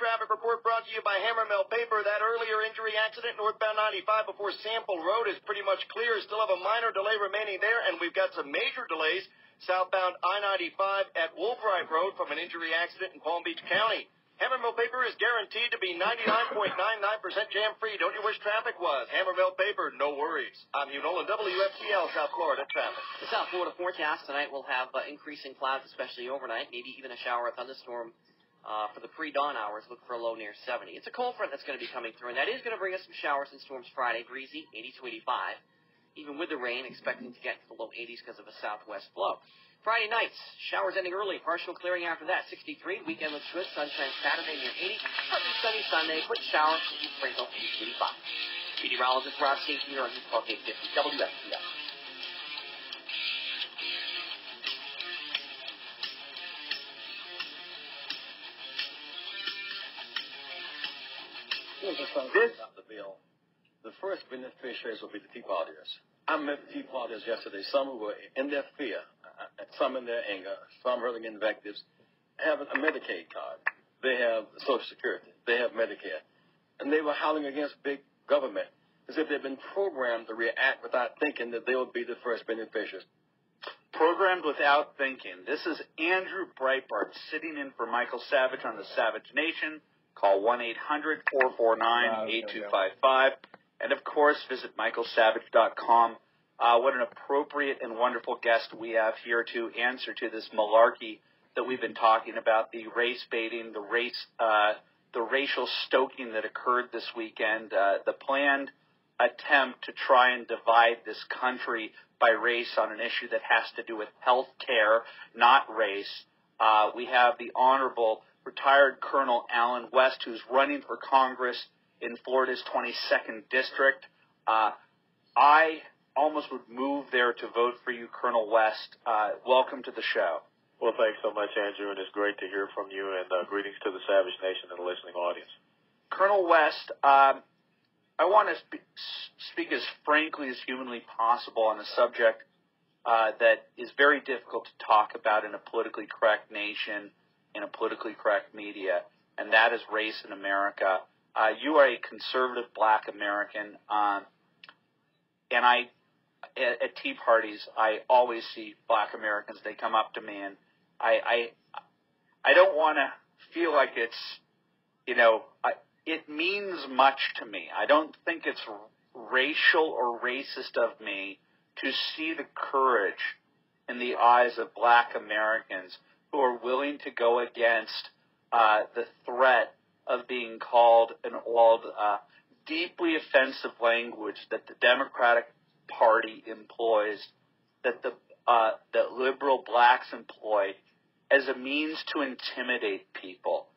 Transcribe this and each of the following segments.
traffic report brought to you by Hammermill Paper. That earlier injury accident northbound 95 before Sample Road is pretty much clear. Still have a minor delay remaining there, and we've got some major delays southbound I-95 at Wolfright Road from an injury accident in Palm Beach County. Hammermill Paper is guaranteed to be 99.99% jam-free. Don't you wish traffic was? Hammermill Paper, no worries. I'm Hugh Nolan, WFTL, South Florida traffic. The South Florida forecast tonight will have increasing clouds, especially overnight, maybe even a shower or thunderstorm for the pre-dawn hours. Look for a low near 70. It's a cold front that's going to be coming through, and that is going to bring us some showers and storms Friday. Breezy, 80 to 85. Even with the rain, expecting to get to the low 80s because of a southwest blow. Friday nights, showers ending early, partial clearing after that, 63. Weekend looks good, sunshine Saturday near 80. Partly sunny Sunday, quick shower, sprinkle, 80 to 85. Meteorologist Rob Station here on News Talk 850 WFTL. This is the bill. The first beneficiaries will be the Tea Partiers. I met the Tea Partiers yesterday. Some were in their fear, some in their anger, some hurling invectives, have a Medicaid card. They have Social Security. They have Medicare. And they were howling against big government as if they'd been programmed to react without thinking that they would be the first beneficiaries. Programmed without thinking. This is Andrew Breitbart sitting in for Michael Savage on the Savage Nation. Call 1-800-449-8255. And, of course, visit michaelsavage.com. What an appropriate and wonderful guest we have here to answer to this malarkey that we've been talking about, the race baiting, the racial stoking that occurred this weekend, the planned attempt to try and divide this country by race on an issue that has to do with health care, not race. We have the Honorable retired Colonel Allen West, who's running for Congress in Florida's 22nd District. I almost would move there to vote for you, Colonel West. Welcome to the show. Well, thanks so much, Andrew, and it's great to hear from you, and greetings to the Savage Nation and the listening audience. Colonel West, I want to speak as frankly as humanly possible on a subject that is very difficult to talk about in a politically correct nation, in a politically correct media, and that is race in America. You are a conservative black American, and at tea parties, I always see black Americans. They come up to me, and I don't want to feel like it's, it means much to me. I don't think it's racial or racist of me to see the courage in the eyes of black Americans who are willing to go against the threat of being called an old, deeply offensive language that the Democratic Party employs, that liberal blacks employ as a means to intimidate people.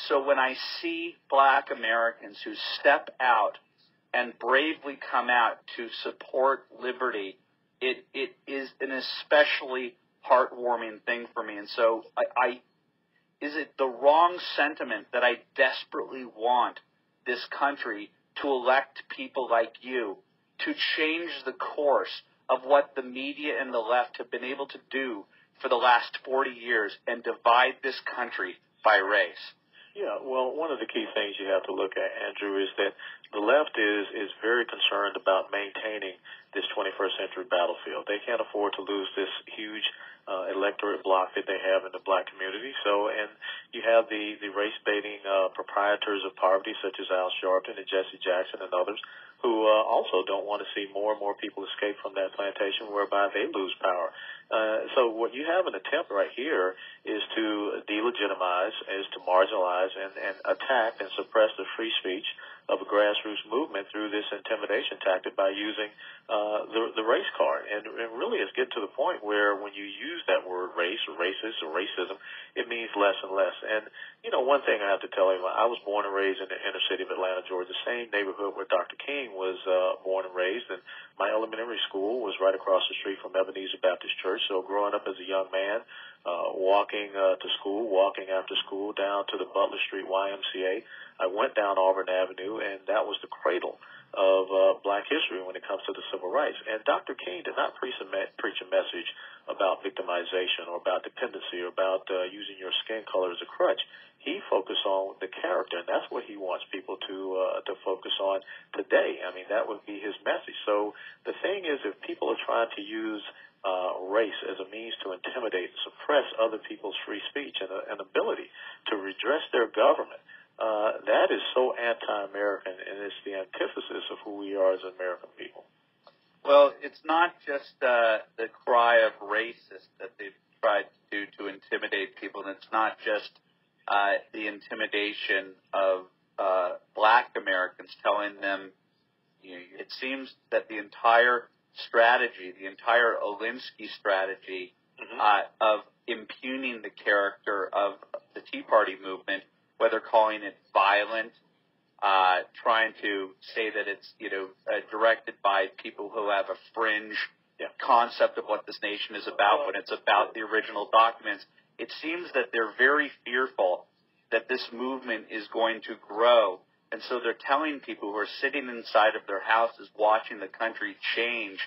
So when I see black Americans who step out and bravely come out to support liberty, it is an especially heartwarming thing for me. And so is it the wrong sentiment that I desperately want this country to elect people like you to change the course of what the media and the left have been able to do for the last 40 years and divide this country by race? Yeah, well, one of the key things you have to look at, Andrew, is that the left is very concerned about maintaining this 21st century battlefield. They can't afford to lose this huge electorate block that they have in the black community. So, and you have the race-baiting proprietors of poverty, such as Al Sharpton and Jesse Jackson and others, who also don't want to see more and more people escape from that plantation, whereby they lose power. So what you have an attempt right here is to delegitimize, is to marginalize and attack and suppress the free speech of a grassroots movement through this intimidation tactic by using the race card. And really it's getting to the point where when you use that word race or racist or racism, it means less and less. And, one thing I have to tell you, I was born and raised in the inner city of Atlanta, Georgia, the same neighborhood where Dr. King was born and raised, and my elementary school was right across the street from Ebenezer Baptist Church. So growing up as a young man, walking to school, walking after school down to the Butler Street YMCA. I went down Auburn Avenue, and that was the cradle of black history when it comes to the civil rights. And Dr. King did not preach a message about victimization or about dependency or about using your skin color as a crutch. He focused on the character, and that's what he wants people to focus on today. I mean, that would be his message. So the thing is, if people are trying to use race as a means to intimidate and suppress other people's free speech and an ability to redress their government, that is so anti-American, and it's the antithesis of who we are as American people. Well, it's not just the cry of racist that they've tried to do to intimidate people, and it's not just the intimidation of black Americans, telling them, it seems that the entire strategy, the entire Alinsky strategy of impugning the character of the Tea Party movement, whether calling it violent, trying to say that it's, directed by people who have a fringe concept of what this nation is about when it's about the original documents. It seems that they're very fearful that this movement is going to grow. And so they're telling people who are sitting inside of their houses watching the country change,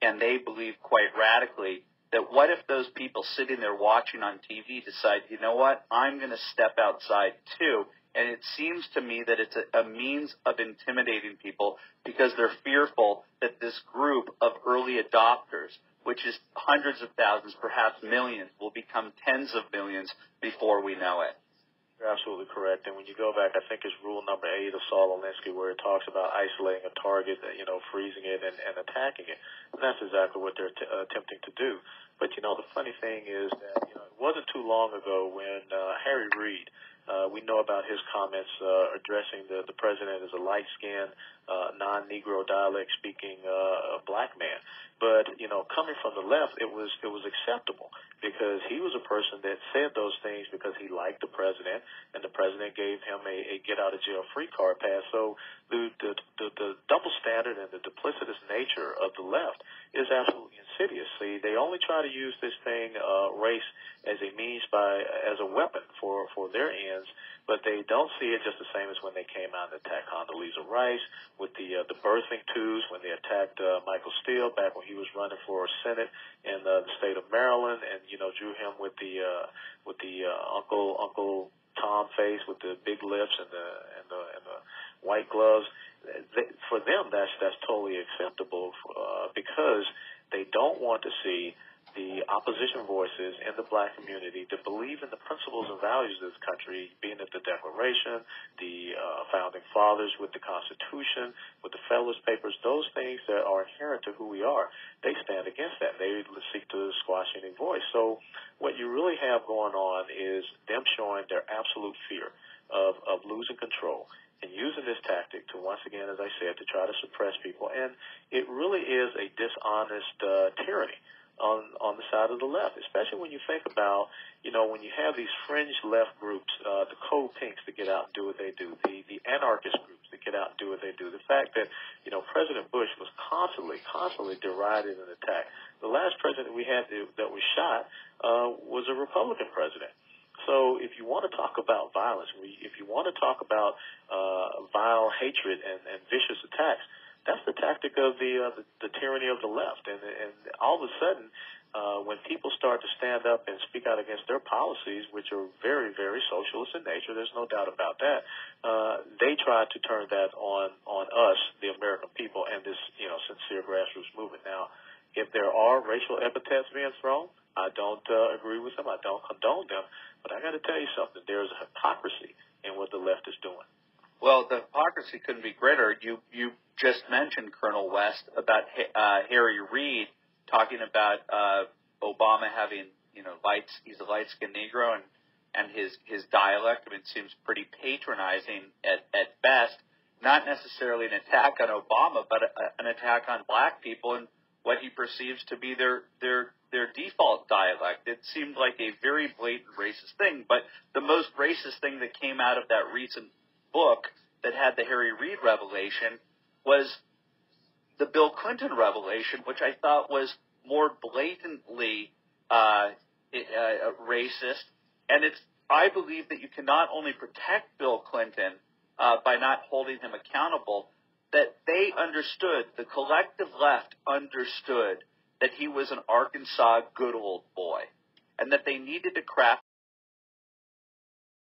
and they believe quite radically that what if those people sitting there watching on TV decide, you know what, I'm going to step outside too. And it seems to me that it's a means of intimidating people because they're fearful that this group of early adopters, which is hundreds of thousands, perhaps millions, will become tens of millions before we know it. You're absolutely correct. And when you go back, I think it's rule number 8 of Saul Alinsky, where it talks about isolating a target, freezing it and attacking it. And that's exactly what they're attempting to do. But, the funny thing is that, it wasn't too long ago when Harry Reid, we know about his comments addressing the president as a light-skinned, non-Negro dialect-speaking black man. But, coming from the left, it was acceptable because he was a person that said those things because he liked the president, and the president gave him a get-out-of-jail-free card pass. So the double standard and the duplicitous nature of the left is absolutely insidious. See, they only try to use this thing, race, as a means as a weapon for their ends, but they don't see it just the same as when they came out and attacked Condoleezza Rice with the birthing twos, when they attacked Michael Steele back when he was running for Senate in the state of Maryland, and drew him with the Uncle Tom face with the big lips and the white gloves. For them, that's totally acceptable because they don't want to see the opposition voices in the black community that believe in the principles and values of this country, being it the Declaration, the Founding Fathers with the Constitution, with the Federalist Papers, those things that are inherent to who we are. They stand against that. They seek to squash any voice. So what you really have going on is them showing their absolute fear of losing control and using this tactic to, once again, as I said, to try to suppress people. And it really is a dishonest tyranny on the side of the left, especially when you think about, when you have these fringe left groups, the Code Pinks that get out and do what they do, the anarchist groups that get out and do what they do, the fact that, President Bush was constantly derided and attacked. The last president we had that was shot was a Republican president. So if you want to talk about violence, if you want to talk about vile hatred and vicious attacks, that's the tactic of the tyranny of the left. And all of a sudden, when people start to stand up and speak out against their policies, which are very, very socialist in nature, there's no doubt about that, they try to turn that on us, the American people, and this sincere grassroots movement. Now, if there are racial epithets being thrown, I don't agree with them. I don't condone them. But I got to tell you something. There's a hypocrisy in what the left is doing. Well, the hypocrisy couldn't be greater. You just mentioned, Colonel West, about Harry Reid talking about Obama having, he's a light-skinned Negro, and his dialect, it seems pretty patronizing at best. Not necessarily an attack on Obama, but an attack on black people and what he perceives to be their default dialect. It seemed like a very blatant racist thing, but the most racist thing that came out of that recent book that had the Harry Reid revelation was the Bill Clinton revelation, which I thought was more blatantly racist. And I believe that you can not only protect Bill Clinton by not holding him accountable, that they understood, the collective left understood that he was an Arkansas good old boy, and that they needed to craft